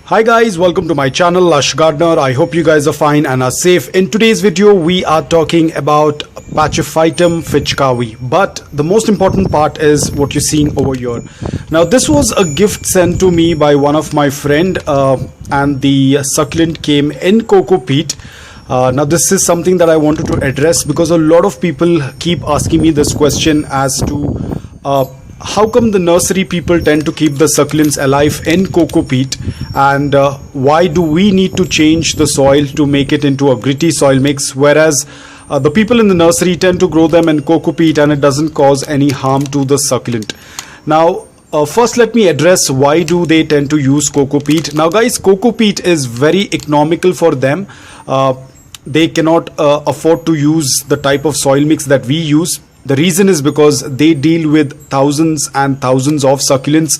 Hi guys, welcome to my channel Lush Gardener. I hope you guys are fine and are safe. In today's video we are talking about Pachyphytum fitchkawi, but the most important part is what you're seeing over here. Now this was a gift sent to me by one of my friend and the succulent came in Cocopeat. Now this is something that I wanted to address because a lot of people keep asking me this question as to how come the nursery people tend to keep the succulents alive in Cocopeat, and why do we need to change the soil to make it into a gritty soil mix, whereas the people in the nursery tend to grow them in Cocopeat and it doesn't cause any harm to the succulent. Now first let me address why do they tend to use Cocopeat. Now guys, Cocopeat is very economical for them. They cannot afford to use the type of soil mix that we use. The reason is because they deal with thousands and thousands of succulents.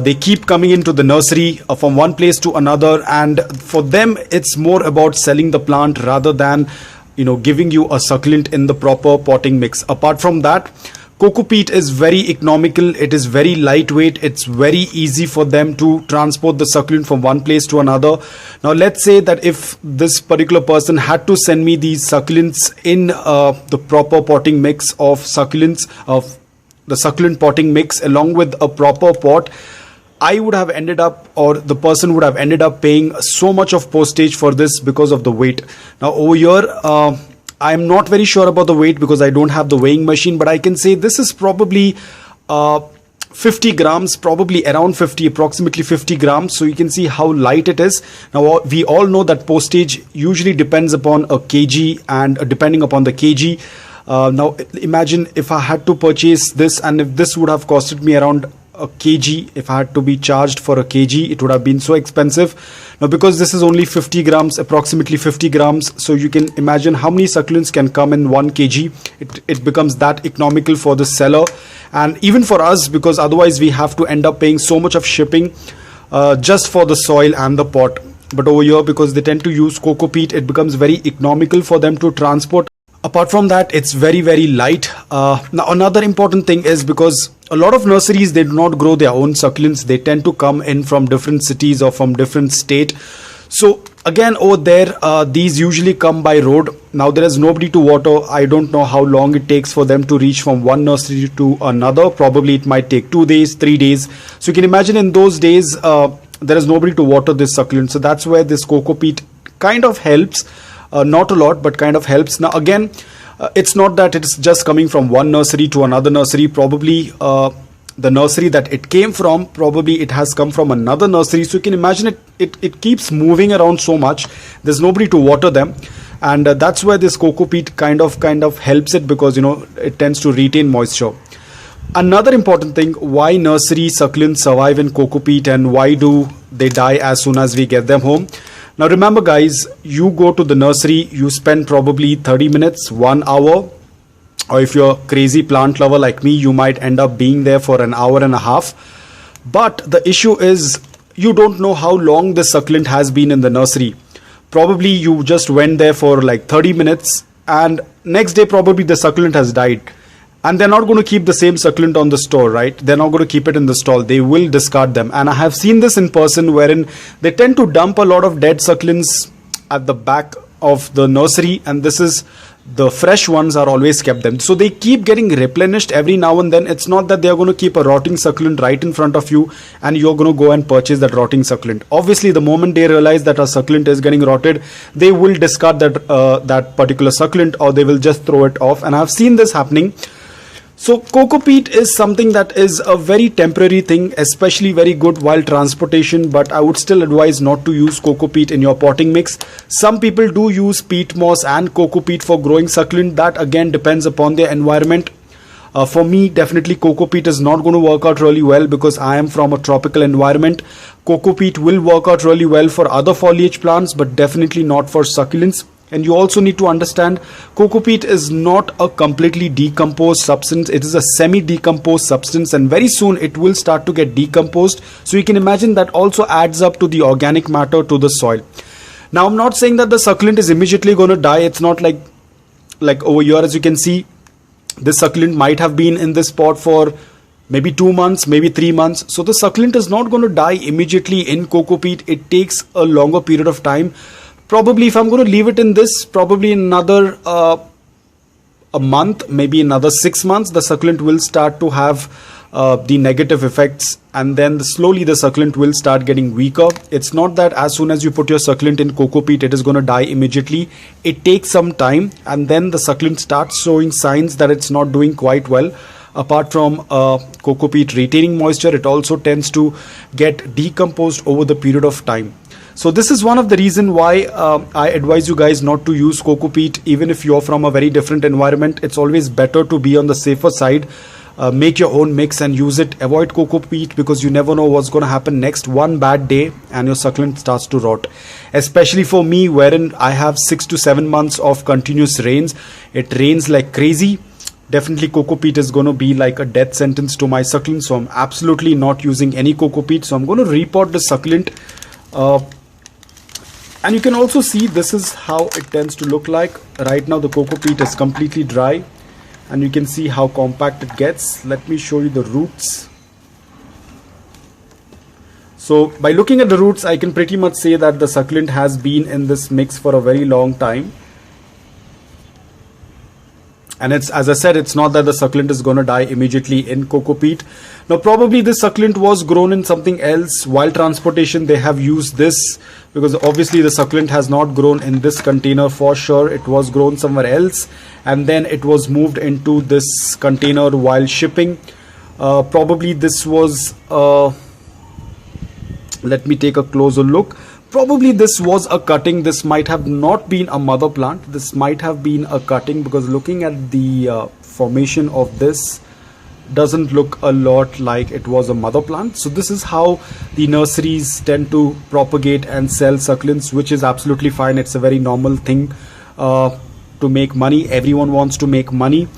They keep coming into the nursery from one place to another, and for them it's more about selling the plant rather than giving you a succulent in the proper potting mix. Apart from that, Cocopeat is very economical, it is very lightweight, it's very easy for them to transport the succulent from one place to another. Now let's say that if this particular person had to send me these succulents in the proper potting mix of succulents, of the succulent potting mix along with a proper pot, I would have ended up, or the person would have ended up paying so much of postage for this because of the weight. Now over here, I'm not very sure about the weight because I don't have the weighing machine, but I can say this is probably 50 grams, probably around 50, approximately 50 grams. So you can see how light it is. Now we all know that postage usually depends upon a kg, and depending upon the kg. Now imagine if I had to purchase this, and if this would have costed me around a kg, if I had to be charged for a kg, it would have been so expensive. Now because this is only 50 grams, approximately 50 grams, so you can imagine how many succulents can come in 1 kg. It becomes that economical for the seller and even for us, because otherwise we have to end up paying so much of shipping just for the soil and the pot. But over here, because they tend to use Cocopeat, it becomes very economical for them to transport. Apart from that, it's very, very light. Now another important thing is because a lot of nurseries, they do not grow their own succulents. They tend to come in from different cities or from different state. So again over there, these usually come by road. Now there is nobody to water. I don't know how long it takes for them to reach from one nursery to another. Probably it might take 2 days, 3 days. So you can imagine in those days, there is nobody to water this succulent. So that's where this Cocopeat kind of helps. Not a lot, but kind of helps. Now again, it's not that it's just coming from one nursery to another nursery. Probably the nursery that it came from, probably it has come from another nursery. So you can imagine it keeps moving around so much. There's nobody to water them, and that's where this Cocopeat kind of helps it, because it tends to retain moisture. Another important thing, why nursery succulents survive in Cocopeat and why do they die as soon as we get them home. Now remember guys, you go to the nursery, you spend probably 30 minutes, 1 hour, or if you're a crazy plant lover like me, you might end up being there for an hour and a half. But the issue is, you don't know how long the succulent has been in the nursery. Probably you just went there for like 30 minutes and next day probably the succulent has died. And they're not going to keep the same succulent on the store, right? They're not going to keep it in the stall. They will discard them. And I have seen this in person, wherein they tend to dump a lot of dead succulents at the back of the nursery. And this is the fresh ones are always kept them. So they keep getting replenished every now and then. It's not that they're going to keep a rotting succulent right in front of you and you're going to go and purchase that rotting succulent. Obviously, the moment they realize that a succulent is getting rotted, they will discard that particular succulent, or they will just throw it off. And I've seen this happening. So Cocopeat is something that is a very temporary thing, especially very good while transportation, but I would still advise not to use Cocopeat in your potting mix. Some people do use peat moss and Cocopeat for growing succulent. That again depends upon their environment. For me, definitely Cocopeat is not going to work out really well because I am from a tropical environment. Cocopeat will work out really well for other foliage plants, but definitely not for succulents. And you also need to understand, Cocopeat is not a completely decomposed substance. It is a semi-decomposed substance, and very soon it will start to get decomposed. So you can imagine that also adds up to the organic matter to the soil. Now, I'm not saying that the succulent is immediately going to die. It's not like over here, as you can see, this succulent might have been in this pot for maybe 2 months, maybe 3 months. So the succulent is not going to die immediately in Cocopeat. It takes a longer period of time. Probably if I'm going to leave it in this, probably another a month, maybe another 6 months, the succulent will start to have the negative effects, and then slowly the succulent will start getting weaker. It's not that as soon as you put your succulent in Cocopeat, it is going to die immediately. It takes some time, and then the succulent starts showing signs that it's not doing quite well. Apart from Cocopeat retaining moisture, it also tends to get decomposed over the period of time. So this is one of the reason why I advise you guys not to use Cocopeat. Even if you're from a very different environment, it's always better to be on the safer side. Make your own mix and use it. Avoid Cocopeat, because you never know what's going to happen next. One bad day and your succulent starts to rot. Especially for me, wherein I have 6 to 7 months of continuous rains. It rains like crazy. Definitely Cocopeat is going to be like a death sentence to my succulent. So I'm absolutely not using any Cocopeat. So I'm going to repot the succulent. And you can also see this is how it tends to look like. Right now the Cocopeat is completely dry, and you can see how compact it gets. Let me show you the roots. So by looking at the roots, I can pretty much say that the succulent has been in this mix for a very long time. And it's, as I said, it's not that the succulent is going to die immediately in Cocopeat. Now probably this succulent was grown in something else. While transportation, they have used this, because obviously the succulent has not grown in this container for sure. It was grown somewhere else, and then it was moved into this container while shipping. Probably this was let me take a closer look. Probably this was a cutting. This might have not been a mother plant. This might have been a cutting, because looking at the formation of this, doesn't look a lot like it was a mother plant. So this is how the nurseries tend to propagate and sell succulents, which is absolutely fine. It's a very normal thing to make money. Everyone wants to make money.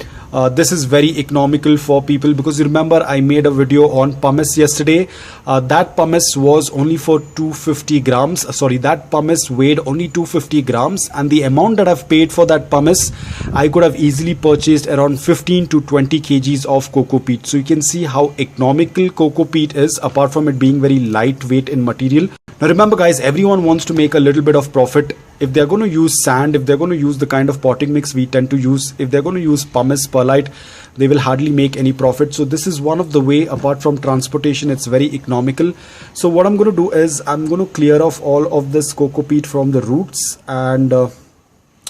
This is very economical for people, because you remember I made a video on pumice yesterday. That pumice was only for 250 grams. Sorry, that pumice weighed only 250 grams, and the amount that I've paid for that pumice, I could have easily purchased around 15 to 20 kgs of Cocopeat. So you can see how economical Cocopeat is, apart from it being very lightweight in material. Now remember guys, everyone wants to make a little bit of profit. If they're going to use sand, if they're going to use the kind of potting mix we tend to use, if they're going to use pumice, perlite, they will hardly make any profit. So this is one of the way. Apart from transportation, it's very economical. So what I'm going to do is I'm going to clear off all of this Cocopeat from the roots, and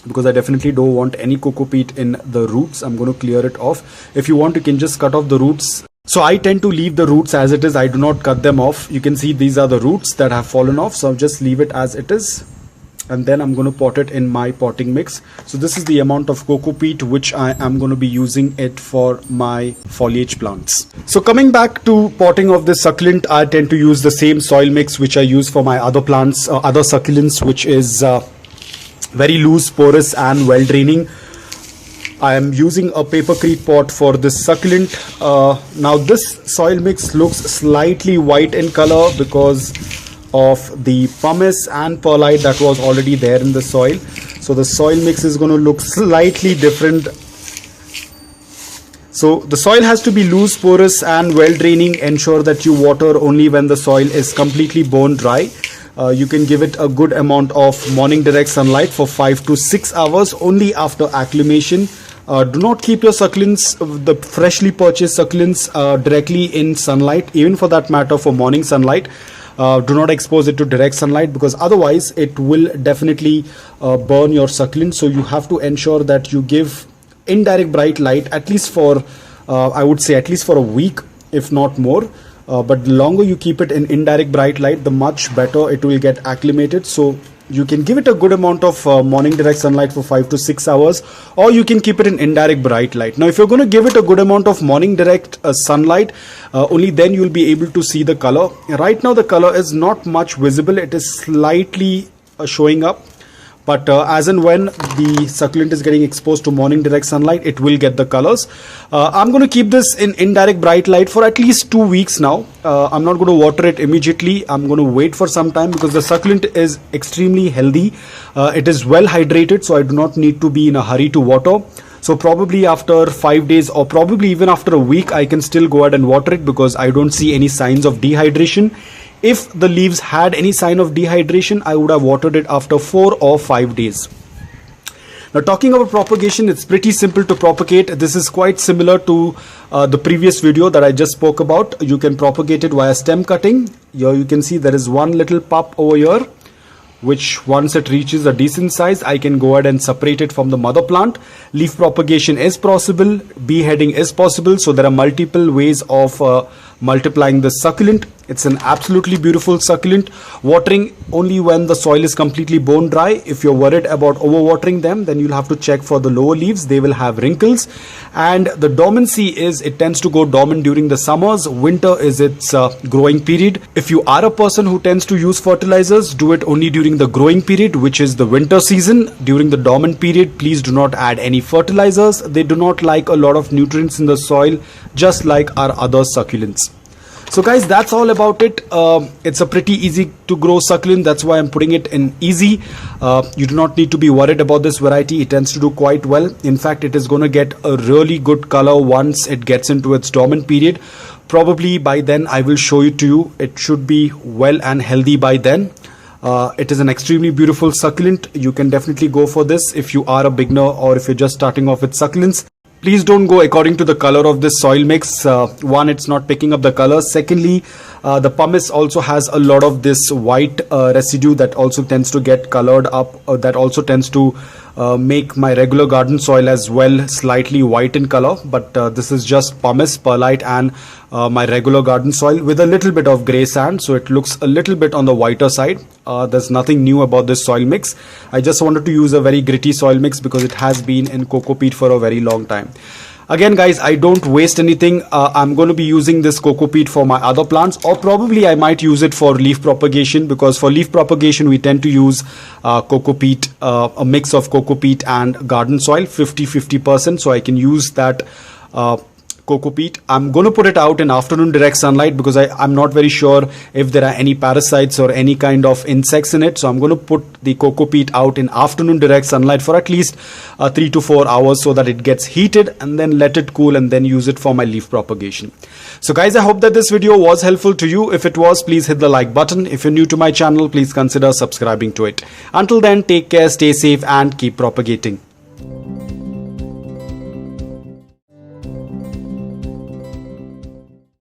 because I definitely don't want any Cocopeat in the roots, I'm going to clear it off. If you want, you can just cut off the roots. So I tend to leave the roots as it is. I do not cut them off. You can see these are the roots that have fallen off. So I'll just leave it as it is. And then I'm going to pot it in my potting mix. So this is the amount of Cocopeat which I am going to be using it for my foliage plants. So coming back to potting of this succulent, I tend to use the same soil mix which I use for my other plants, other succulents, which is very loose, porous and well draining. I am using a papercrete pot for this succulent. Now this soil mix looks slightly white in color because of the pumice and perlite that was already there in the soil. So the soil mix is going to look slightly different. So the soil has to be loose, porous and well draining. Ensure that you water only when the soil is completely bone dry. You can give it a good amount of morning direct sunlight for 5 to 6 hours only after acclimation. Do not keep your succulents, the freshly purchased succulents, directly in sunlight, even for that matter for morning sunlight. Do not expose it to direct sunlight, because otherwise it will definitely burn your succulent. So you have to ensure that you give indirect bright light at least for I would say at least for a week, if not more. But the longer you keep it in indirect bright light, the much better it will get acclimated. So you can give it a good amount of morning direct sunlight for 5 to 6 hours, or you can keep it in indirect bright light. Now if you're going to give it a good amount of morning direct sunlight, only then you'll be able to see the color. Right now the color is not much visible. It is slightly showing up, but as and when the succulent is getting exposed to morning direct sunlight, it will get the colors. I'm going to keep this in indirect bright light for at least 2 weeks now. I'm not going to water it immediately. I'm going to wait for some time, because the succulent is extremely healthy. It is well hydrated, so I do not need to be in a hurry to water. So probably after 5 days or probably even after a week, I can still go ahead and water it because I don't see any signs of dehydration. If the leaves had any sign of dehydration, I would have watered it after 4 or 5 days. Now, talking about propagation, it's pretty simple to propagate. This is quite similar to the previous video that I just spoke about. You can propagate it via stem cutting. Here you can see there is one little pup over here, which once it reaches a decent size, I can go ahead and separate it from the mother plant. Leaf propagation is possible, beheading is possible, so there are multiple ways of multiplying the succulent. It's an absolutely beautiful succulent. Watering only when the soil is completely bone dry. If you're worried about overwatering them, then you'll have to check for the lower leaves. They will have wrinkles. And the dormancy is, it tends to go dormant during the summers. Winter is its growing period. If you are a person who tends to use fertilizers, do it only during the growing period, which is the winter season. During the dormant period, please do not add any fertilizers. They do not like a lot of nutrients in the soil, just like our other succulents. So guys, that's all about it. It's a pretty easy to grow succulent. That's why I'm putting it in easy. You do not need to be worried about this variety. It tends to do quite well. In fact, it is going to get a really good color once it gets into its dormant period. Probably by then I will show it to you. It should be well and healthy by then. It is an extremely beautiful succulent. You can definitely go for this if you are a beginner or if you're just starting off with succulents. Please don't go according to the color of this soil mix. One, it's not picking up the color. Secondly, the pumice also has a lot of this white residue that also tends to get colored up. That also tends to make my regular garden soil as well slightly white in color. But this is just pumice, perlite and my regular garden soil with a little bit of grey sand. So it looks a little bit on the whiter side. There's nothing new about this soil mix. I just wanted to use a very gritty soil mix because it has been in Cocopeat for a very long time. Again guys, I don't waste anything. I'm going to be using this Cocopeat for my other plants, or probably I might use it for leaf propagation, because for leaf propagation we tend to use Cocopeat, a mix of Cocopeat and garden soil, 50-50%. So I can use that Cocopeat. I'm going to put it out in afternoon direct sunlight because I'm not very sure if there are any parasites or any kind of insects in it. So I'm going to put the Cocopeat out in afternoon direct sunlight for at least 3 to 4 hours so that it gets heated, and then let it cool and then use it for my leaf propagation. So guys, I hope that this video was helpful to you. If it was, please hit the like button. If you're new to my channel, please consider subscribing to it. Until then, take care, stay safe and keep propagating.